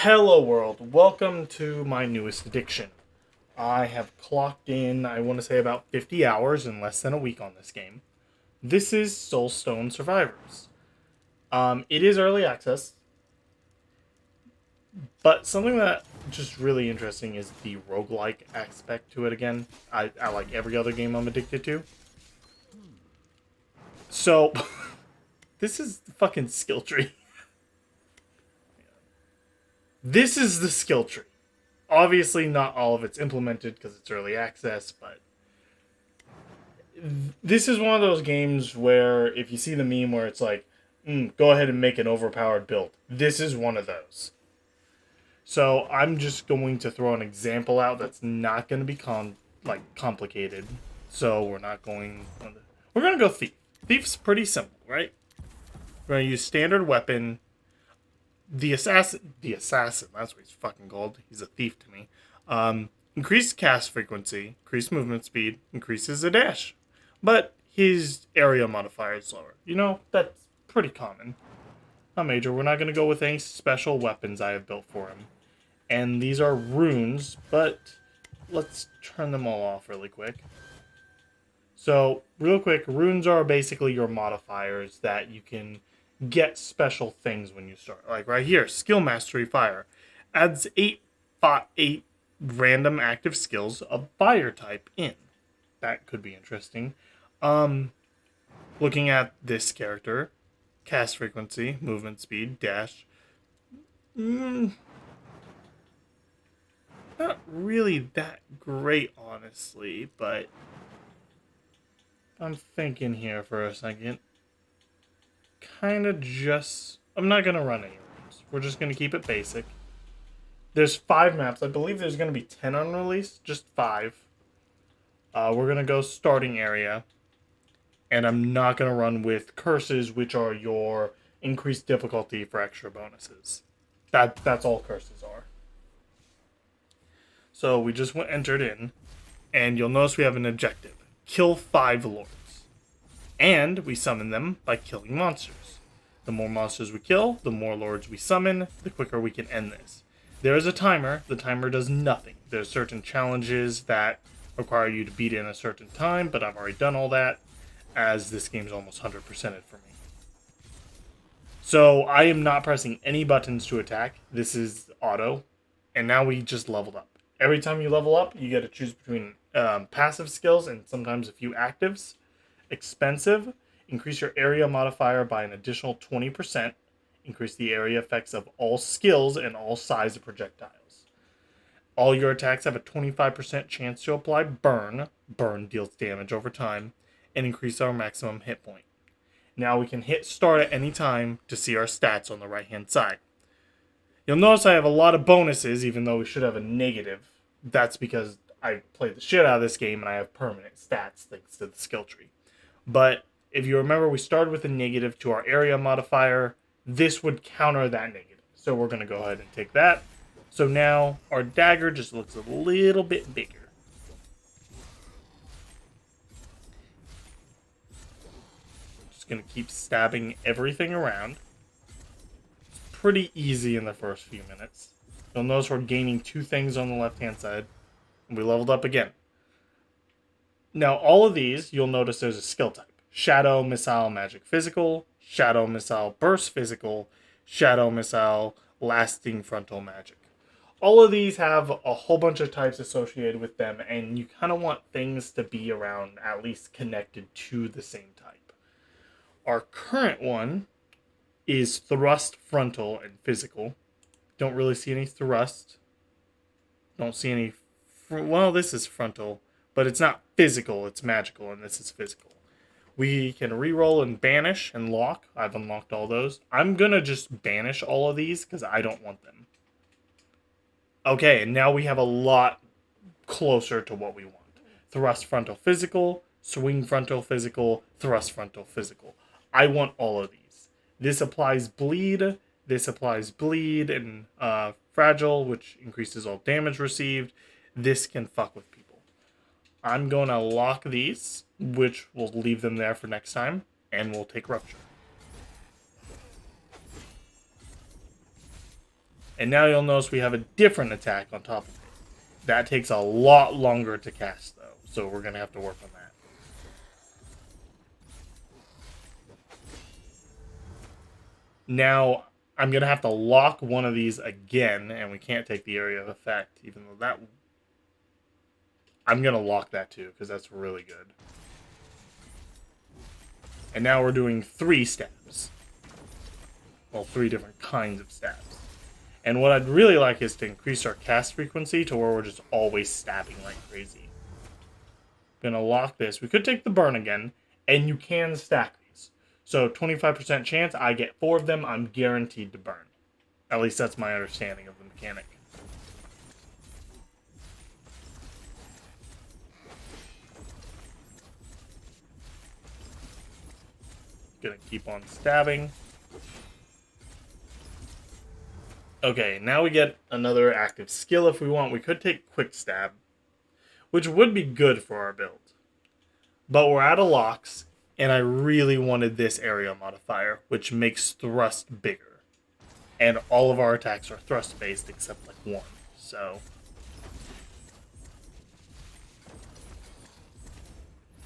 Hello world, welcome to my newest addiction. I have clocked in, I want to say about 50 hours in less than a week on this game. This is Soulstone Survivors. It is early access, but something that just really interesting is the roguelike aspect to it again. I like every other game I'm addicted to. So, this is the fucking skill tree. This is the skill tree. Obviously, not all of it's implemented because it's early access, but this is one of those games where if you see the meme where it's like, go ahead and make an overpowered build. This is one of those. So I'm just going to throw an example out that's not going to be complicated. So we're not going. We're going to go thief. Thief's pretty simple, right? We're going to use standard weapon. The assassin. That's what he's fucking called. He's a thief to me. Increased cast frequency, increased movement speed, increases the dash. But his area modifier is lower. You know, that's pretty common. Not major. We're not going to go with any special weapons I have built for him. And these are runes, but let's turn them all off really quick. So, real quick, runes are basically your modifiers that you can get special things when you start. Like right here, skill mastery fire. Adds 8 random active skills of fire type in. That could be interesting. Looking at this character, cast frequency, movement speed, dash. Not really that great, honestly, but I'm thinking here for a second. Kind of just... I'm not going to run any rooms. We're just going to keep it basic. There's 5 maps. I believe there's going to be 10 on release. Just 5. We're going to go starting area. And I'm not going to run with curses, which are your increased difficulty for extra bonuses. That's all curses are. So we just entered in. And you'll notice we have an objective. Kill 5 lords. And we summon them by killing monsters. The more monsters we kill, the more lords we summon, the quicker we can end this. There is a timer. The timer does nothing. There's certain challenges that require you to beat in a certain time, but I've already done all that, as this game's almost 100%ed for me. So I am not pressing any buttons to attack. This is auto, and now we just leveled up. Every time you level up, you get to choose between passive skills and sometimes a few actives. Expensive, increase your area modifier by an additional 20%. Increase the area effects of all skills and all size of projectiles. All your attacks have a 25% chance to apply burn. Burn deals damage over time. And increase our maximum hit point. Now we can hit start at any time to see our stats on the right hand side. You'll notice I have a lot of bonuses even though we should have a negative. That's because I played the shit out of this game and I have permanent stats thanks to the skill tree. But if you remember, we started with a negative to our area modifier. This would counter that negative. So we're going to go ahead and take that. So now our dagger just looks a little bit bigger. Just going to keep stabbing everything around. It's pretty easy in the first few minutes. You'll notice we're gaining 2 things on the left-hand side. And we leveled up again. Now, all of these, you'll notice there's a skill type. Shadow, Missile, Magic, Physical. Shadow, Missile, Burst, Physical. Shadow, Missile, Lasting, Frontal, Magic. All of these have a whole bunch of types associated with them, and you kind of want things to be around at least connected to the same type. Our current one is Thrust, Frontal, and Physical. Don't really see any Thrust. Don't see any... Well, this is Frontal. But it's not physical, it's magical, and this is physical. We can reroll and banish and lock. I've unlocked all those. I'm going to just banish all of these because I don't want them. Okay, and now we have a lot closer to what we want. Thrust frontal physical, swing frontal physical, thrust frontal physical. I want all of these. This applies bleed and fragile, which increases all damage received. This can fuck with people. I'm going to lock these, which will leave them there for next time, and we'll take Rupture. And now you'll notice we have a different attack on top of it. That takes a lot longer to cast, though, so we're going to have to work on that. Now, I'm going to have to lock one of these again, and we can't take the area of effect, even though that... I'm going to lock that too, because that's really good. And now we're doing 3 stabs. Well, 3 different kinds of stabs. And what I'd really like is to increase our cast frequency to where we're just always stabbing like crazy. Gonna lock this. We could take the burn again, and you can stack these. So 25% chance, I get 4 of them, I'm guaranteed to burn. At least that's my understanding of the mechanic. Gonna keep on stabbing. Okay, now we get another active skill if we want. We could take Quick Stab, which would be good for our build. But we're out of locks, and I really wanted this area modifier, which makes thrust bigger. And all of our attacks are thrust-based except like 1, so...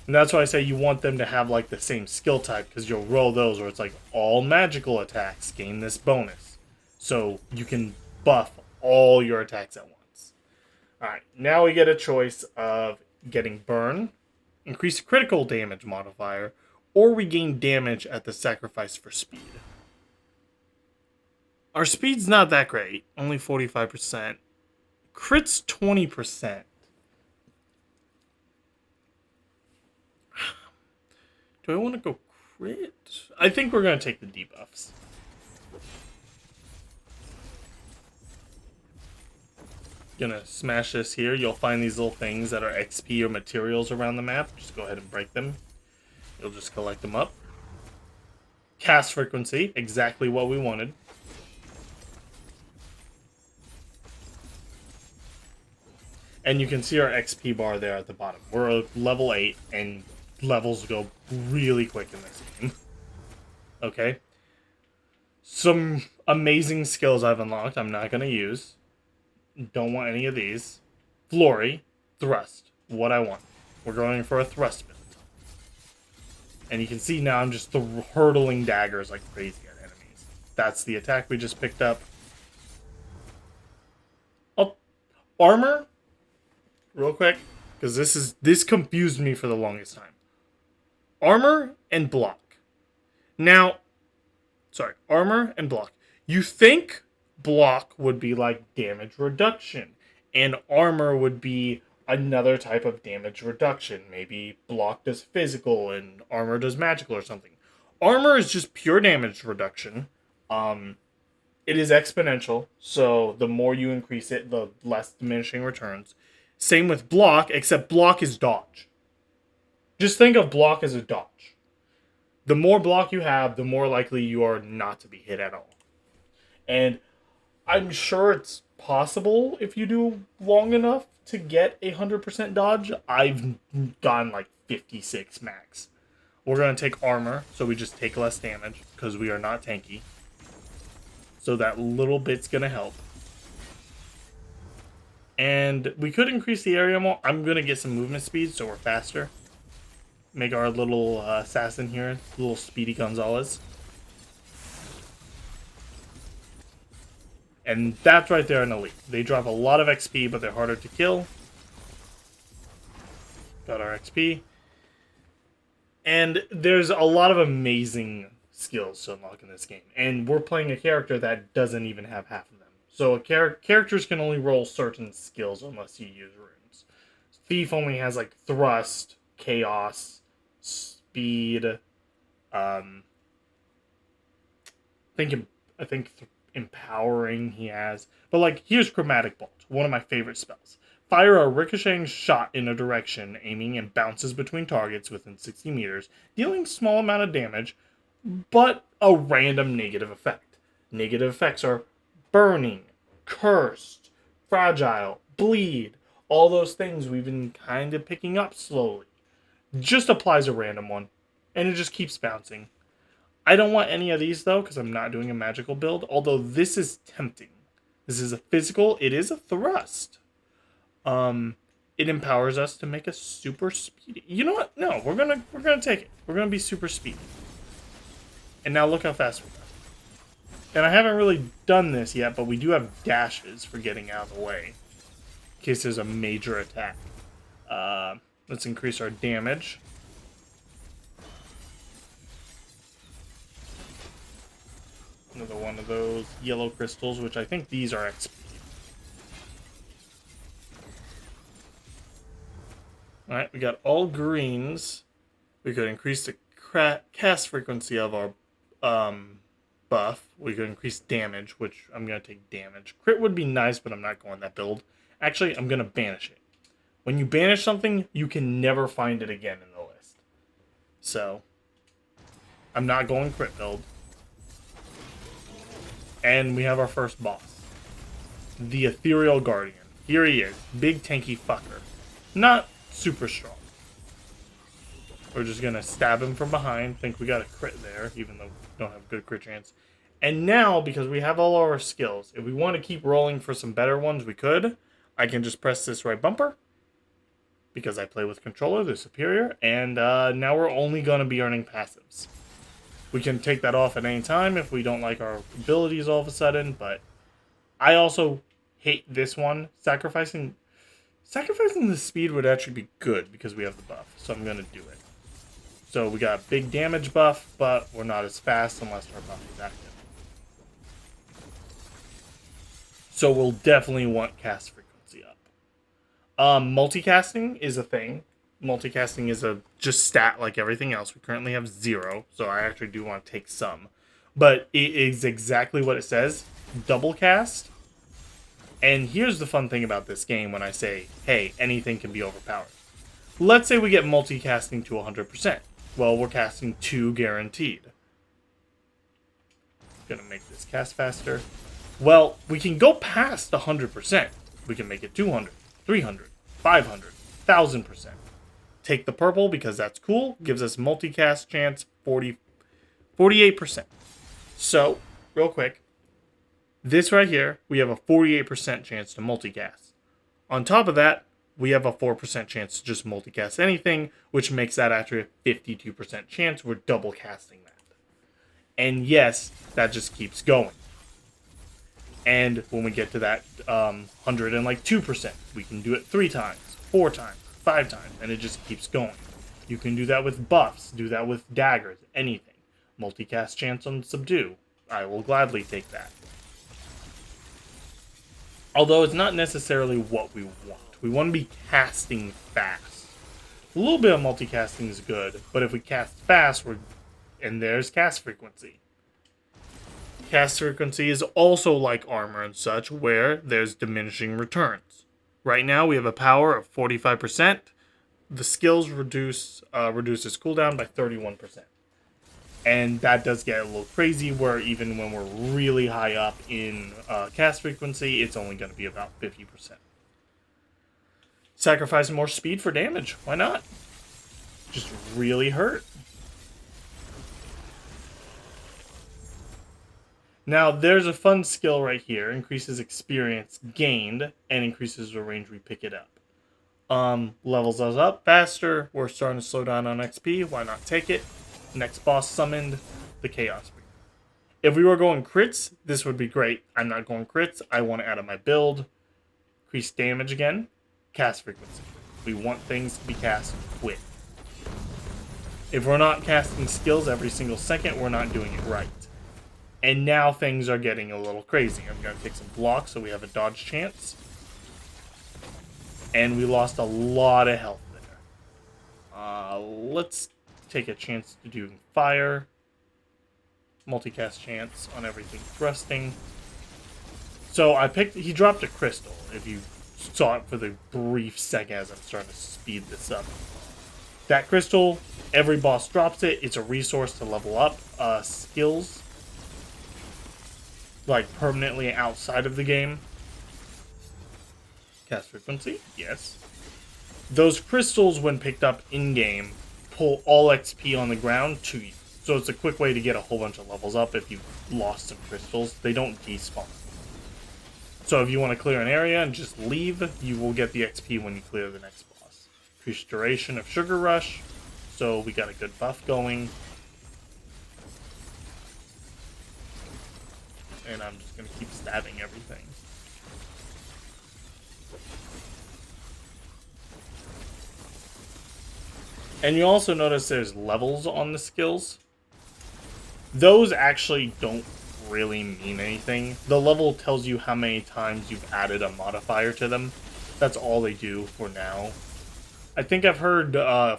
And that's why I say you want them to have like the same skill type, because you'll roll those where it's like all magical attacks gain this bonus. So you can buff all your attacks at once. Alright, now we get a choice of getting burn, increase critical damage modifier, or we gain damage at the sacrifice for speed. Our speed's not that great, only 45%. Crit's 20%. Do I want to go crit? I think we're going to take the debuffs. Gonna smash this here. You'll find these little things that are XP or materials around the map. Just go ahead and break them. You'll just collect them up. Cast frequency, exactly what we wanted. And you can see our XP bar there at the bottom. We're level 8, and levels go really quick in this game. Okay. Some amazing skills I've unlocked I'm not going to use. Don't want any of these. Flurry, thrust, what I want. We're going for a thrust build. And you can see now I'm just hurtling daggers like crazy at enemies. That's the attack we just picked up. Oh, armor, real quick, because this confused me for the longest time. Armor and block. Now, sorry, armor and block. You think block would be like damage reduction, and armor would be another type of damage reduction. Maybe block does physical and armor does magical or something. Armor is just pure damage reduction. It is exponential, so the more you increase it, the less diminishing returns. Same with block, except block is dodge. Just think of block as a dodge. The more block you have, the more likely you are not to be hit at all. And I'm sure it's possible if you do long enough to get 100% dodge. I've gotten like 56 max. We're going to take armor, so we just take less damage, because we are not tanky. So that little bit's going to help. And we could increase the area more. I'm going to get some movement speed, so we're faster. Make our little assassin here, little Speedy Gonzalez. And that's right there an elite. They drop a lot of XP, but they're harder to kill. Got our XP. And there's a lot of amazing skills to unlock in this game. And we're playing a character that doesn't even have half of them. So characters can only roll certain skills unless you use runes. Thief only has like thrust, chaos, speed, I think empowering he has. But like, here's Chromatic Bolt, one of my favorite spells. Fire a ricocheting shot in a direction, aiming and bounces between targets within 60 meters, dealing small amount of damage, but a random negative effect. Negative effects are burning, cursed, fragile, bleed, all those things we've been kind of picking up slowly. Just applies a random one, and it just keeps bouncing. I don't want any of these, though, because I'm not doing a magical build, although this is tempting. This is a physical. It is a thrust. It empowers us to make us super speedy. You know what? No, we're gonna take it. We're gonna be super speedy. And now look how fast we go. And I haven't really done this yet, but we do have dashes for getting out of the way in case there's a major attack. Let's increase our damage. Another one of those yellow crystals, which I think these are XP. Alright, we got all greens. We could increase the cast frequency of our buff. We could increase damage, which I'm going to take damage. Crit would be nice, but I'm not going that build. Actually, I'm going to banish it. When you banish something, you can never find it again in the list. So, I'm not going crit build. And we have our first boss. The Ethereal Guardian. Here he is. Big tanky fucker. Not super strong. We're just going to stab him from behind. Think we got a crit there, even though we don't have a good crit chance. And now, because we have all our skills, if we want to keep rolling for some better ones, we could. I can just press this right bumper. Because I play with controller, they're superior. And now we're only going to be earning passives. We can take that off at any time if we don't like our abilities all of a sudden. But I also hate this one. Sacrificing the speed would actually be good because we have the buff. So I'm going to do it. So we got a big damage buff, but we're not as fast unless our buff is active. So we'll definitely want cast frequency up. Multicasting is a thing. Multicasting is a just stat like everything else. We currently have 0, so I actually do want to take some. But it is exactly what it says. Double cast. And here's the fun thing about this game when I say, hey, anything can be overpowered. Let's say we get multicasting to 100%. Well, we're casting 2 guaranteed. Gonna make this cast faster. Well, we can go past 100%. We can make it 200, 300, 500, 1000%. Take the purple because that's cool. Gives us multicast chance 48%. So, real quick. This right here, we have a 48% chance to multicast. On top of that, we have a 4% chance to just multicast anything, which makes that actually a 52% chance we're double casting that. And yes, that just keeps going. And when we get to that 102%, we can do it 3 times, 4 times, 5 times, and it just keeps going. You can do that with buffs, do that with daggers, anything. Multicast chance on subdue. I will gladly take that. Although it's not necessarily what we want. We want to be casting fast. A little bit of multicasting is good, but if we cast fast, and there's cast frequency. Cast frequency is also like armor and such, where there's diminishing returns. Right now, we have a power of 45%. The skills reduces cooldown by 31%. And that does get a little crazy, where even when we're really high up in cast frequency, it's only going to be about 50%. Sacrifice more speed for damage. Why not? Just really hurt. Now, there's a fun skill right here. Increases experience gained and increases the range we pick it up. Levels us up faster. We're starting to slow down on XP. Why not take it? Next boss summoned, the Chaos Breaker. If we were going crits, this would be great. I'm not going crits. I want to add on my build. Increase damage again. Cast frequency. We want things to be cast quick. If we're not casting skills every single second, we're not doing it right. And now things are getting a little crazy. I'm going to take some blocks so we have a dodge chance. And we lost a lot of health there. Let's take a chance to do fire. Multicast chance on everything thrusting. So he dropped a crystal, if you saw it for the brief second as I'm starting to speed this up. That crystal, every boss drops it. It's a resource to level up skills. Like permanently outside of the game. Cast frequency, yes. Those crystals, when picked up in-game, pull all XP on the ground to you. So it's a quick way to get a whole bunch of levels up if you've lost some crystals. They don't despawn. So if you want to clear an area and just leave, you will get the XP when you clear the next boss. Increase duration of Sugar Rush, so we got a good buff going. And I'm just going to keep stabbing everything. And you also notice there's levels on the skills. Those actually don't really mean anything. The level tells you how many times you've added a modifier to them. That's all they do for now. I think I've heard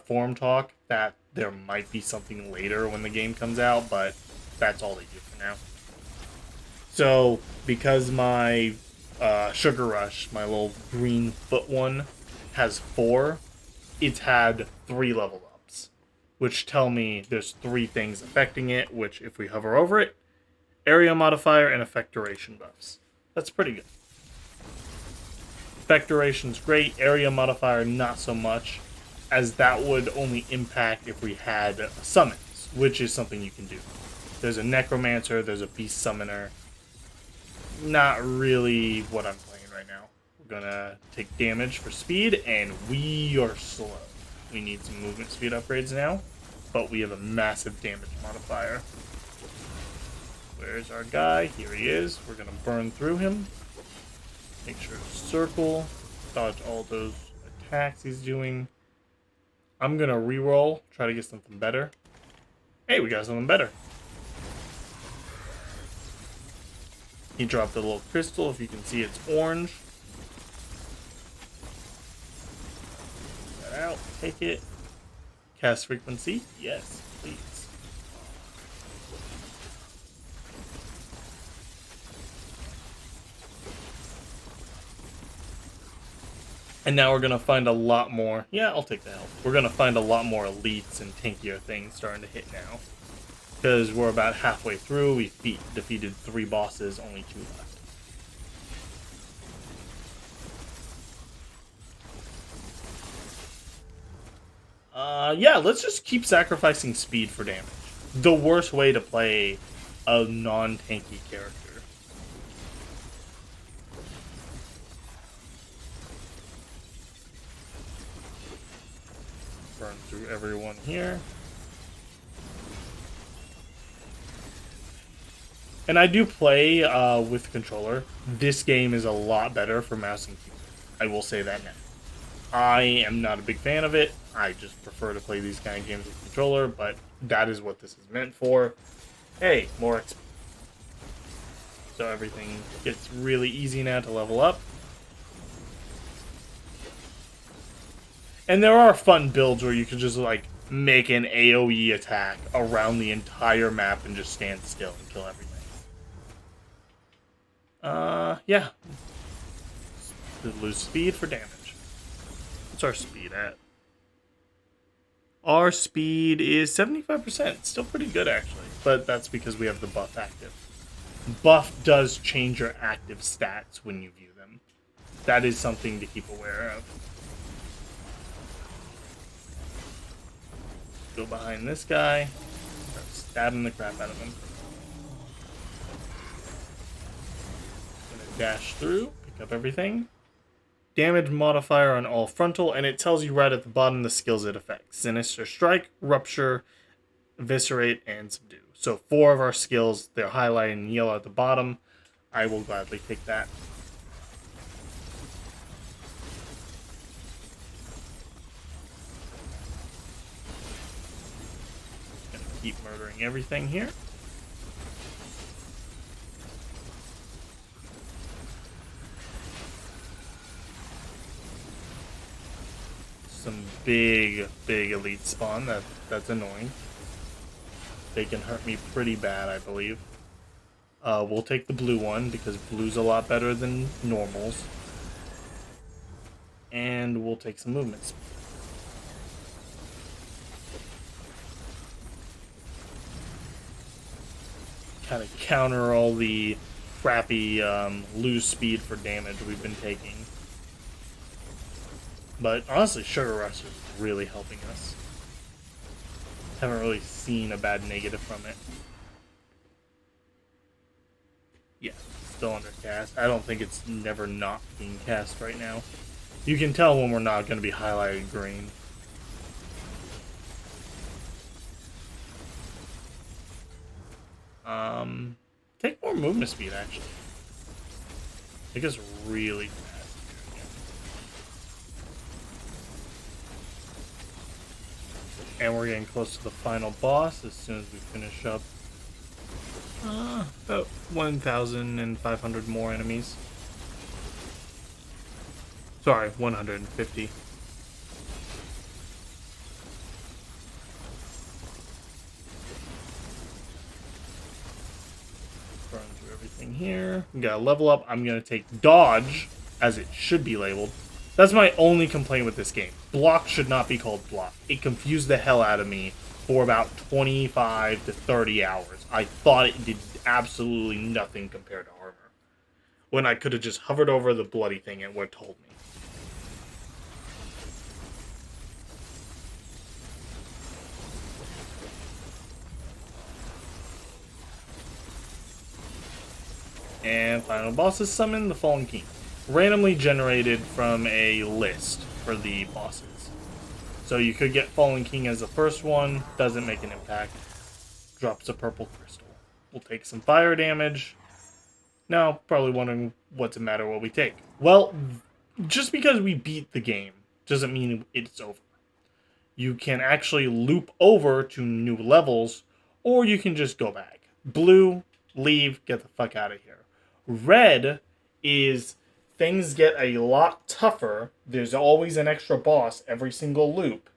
forum talk that there might be something later when the game comes out, but that's all they do for now. So, because my Sugar Rush, my little green foot one, has 4, it's had 3 level ups, which tell me there's 3 things affecting it, which if we hover over it, area modifier and effect duration buffs. That's pretty good. Effect duration's great, area modifier not so much, as that would only impact if we had summons, which is something you can do. There's a Necromancer, there's a Beast Summoner. Not really what I'm playing right now. We're gonna take damage for speed, and we are slow. We need some movement speed upgrades now, but we have a massive damage modifier. Where's our guy? Here he is. We're gonna burn through him. Make sure to circle, dodge all those attacks he's doing. I'm gonna reroll, try to get something better. Hey, we got something better. He dropped a little crystal. If you can see, it's orange. Get that out. Take it. Cast frequency. Yes, please. And now we're going to find a lot more. Yeah, I'll take the help. We're going to find a lot more elites and tankier things starting to hit now. Because we're about halfway through. We defeated 3 bosses, only 2 left. Yeah, let's just keep sacrificing speed for damage. The worst way to play a non-tanky character. Burn through everyone here. And I do play with controller. This game is a lot better for mouse and keyboard. I will say that now. I am not a big fan of it. I just prefer to play these kind of games with controller, but that is what this is meant for. Hey, more XP. So everything gets really easy now to level up. And there are fun builds where you can just like make an AoE attack around the entire map and just stand still and kill everything. Yeah. Lose speed for damage. What's our speed at? Our speed is 75%. Still pretty good, actually. But that's because we have the buff active. Buff does change your active stats when you view them. That is something to keep aware of. Go behind this guy. Start stabbing the crap out of him. Gonna dash through, pick up everything. Damage modifier on all frontal, and it tells you right at the bottom the skills it affects. Sinister Strike, Rupture, Eviscerate, and Subdue. So 4 of our skills, they're highlighted in yellow at the bottom. I will gladly take that. Gonna keep murdering everything here. Some big elite spawn. That's annoying. They can hurt me pretty bad, I believe. We'll take the blue one because blue's a lot better than normals. And we'll take some movement speed. Kind of counter all the crappy lose speed for damage we've been taking. But honestly, Sugar Rush is really helping us. Haven't really seen a bad negative from it. Yeah. still under cast. I don't think it's never not being cast right now. You can tell when we're not going to be highlighted green. Take more movement speed, actually. It gets really fast. And we're getting close to the final boss as soon as we finish up. About 1,500 more enemies. Sorry, 150. Run through everything here. We got a level up. I'm going to take dodge, as it should be labeled. That's my only complaint with this game. Block should not be called block. It confused the hell out of me for about 25 to 30 hours. I thought it did absolutely nothing compared to armor, when I could have just hovered over the bloody thing and would have told me. And final boss is summoned, the Fallen King. Randomly generated from a list for the bosses. So you could get Fallen King as the first one, doesn't make an impact. Drops a purple crystal. We'll take some fire damage. Now, probably wondering what's the matter what we take. Well, just because we beat the game doesn't mean it's over. You can actually loop over to new levels, or you can just go back. Blue, leave, get the fuck out of here. Red is things get a lot tougher. There's always an extra boss every single loop.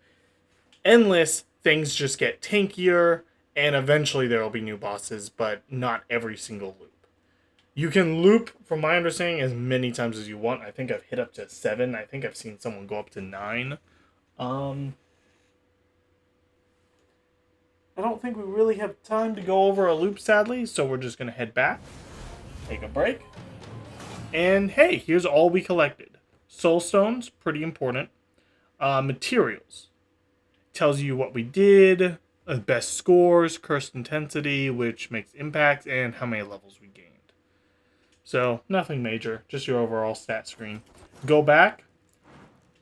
Endless, things just get tankier, and eventually there will be new bosses, but not every single loop. You can loop, from my understanding, as many times as you want. I think I've hit up to 7. I think I've seen someone go up to 9. I don't think we really have time to go over a loop, sadly, so we're just going to head back, take a break, and hey, here's all we collected. Soulstones, pretty important. Materials. Tells you what we did, best scores, cursed intensity, which makes impact, and how many levels we gained. So, nothing major, just your overall stat screen. Go back.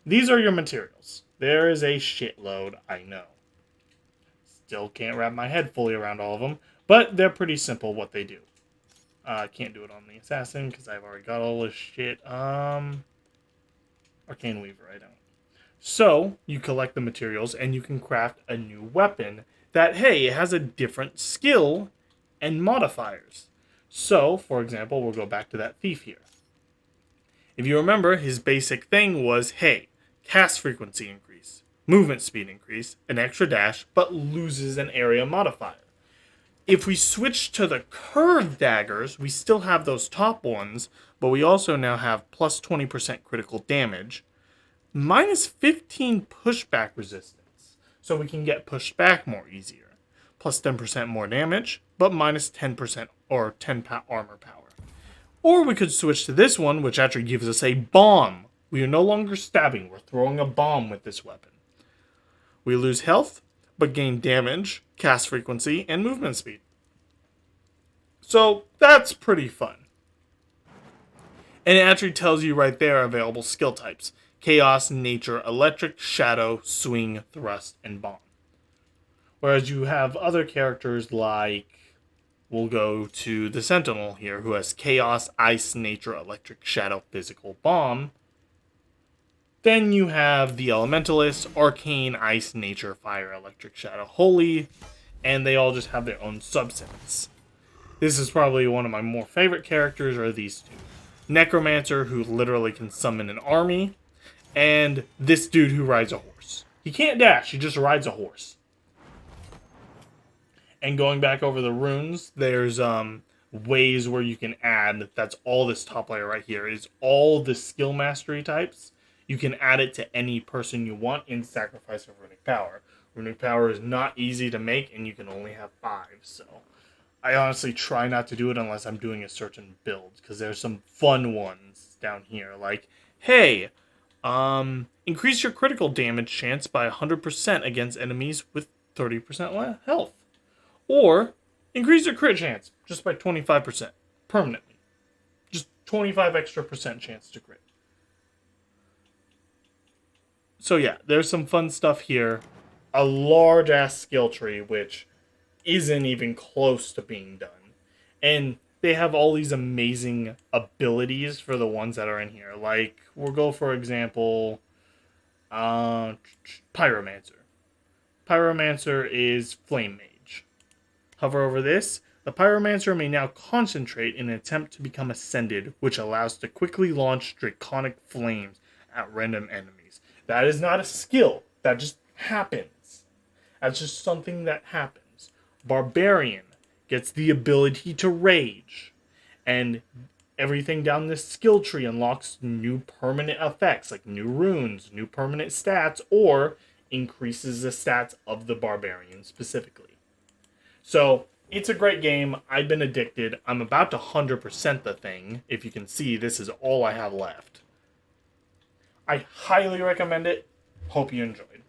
These are your materials. There is a shitload, I know. Still can't wrap my head fully around all of them, but they're pretty simple what they do. I can't do it on the Assassin because I've already got all this shit. Arcane Weaver, I don't. So, you collect the materials and you can craft a new weapon that, hey, it has a different skill and modifiers. So, for example, we'll go back to that thief here. If you remember, his basic thing was, hey, cast frequency increase, movement speed increase, an extra dash, but loses an area modifier. If we switch to the curved daggers, we still have those top ones, but we also now have plus 20% critical damage, minus 15 pushback resistance, so we can get pushed back more easier, plus 10% more damage, but minus 10% or 10 armor power. Or we could switch to this one, which actually gives us a bomb. We are no longer stabbing, we're throwing a bomb with this weapon. We lose health, but gain damage, cast frequency, and movement speed. So that's pretty fun. And it actually tells you right there available skill types. Chaos, Nature, Electric, Shadow, Swing, Thrust, and Bomb. Whereas you have other characters like, we'll go to the Sentinel here, who has Chaos, Ice, Nature, Electric, Shadow, Physical, Bomb. Then you have the Elementalists, Arcane, Ice, Nature, Fire, Electric, Shadow, Holy, and they all just have their own subsets. This is probably one of my more favorite characters, are these two. Necromancer, who literally can summon an army, and this dude who rides a horse. He can't dash, he just rides a horse. And going back over the runes, there's ways where you can add, that's all this top layer right here, is all the skill mastery types. You can add it to any person you want in Sacrifice of Runic Power. Runic Power is not easy to make, and you can only have 5, so I honestly try not to do it unless I'm doing a certain build, because there's some fun ones down here, like, hey, increase your critical damage chance by 100% against enemies with 30% health. Or, increase your crit chance just by 25%, permanently. 25 extra percent chance to crit. So yeah, there's some fun stuff here. A large ass skill tree, which isn't even close to being done. And they have all these amazing abilities for the ones that are in here. Like, we'll go for example, Pyromancer. Pyromancer is Flame Mage. Hover over this. The Pyromancer may now concentrate in an attempt to become ascended, which allows to quickly launch draconic flames at random enemies. That is not a skill. That just happens. That's just something that happens. Barbarian gets the ability to rage. And everything down this skill tree unlocks new permanent effects, like new runes, new permanent stats, or increases the stats of the Barbarian specifically. So, it's a great game. I've been addicted. I'm about to 100% the thing. If you can see, this is all I have left. I highly recommend it. Hope you enjoyed.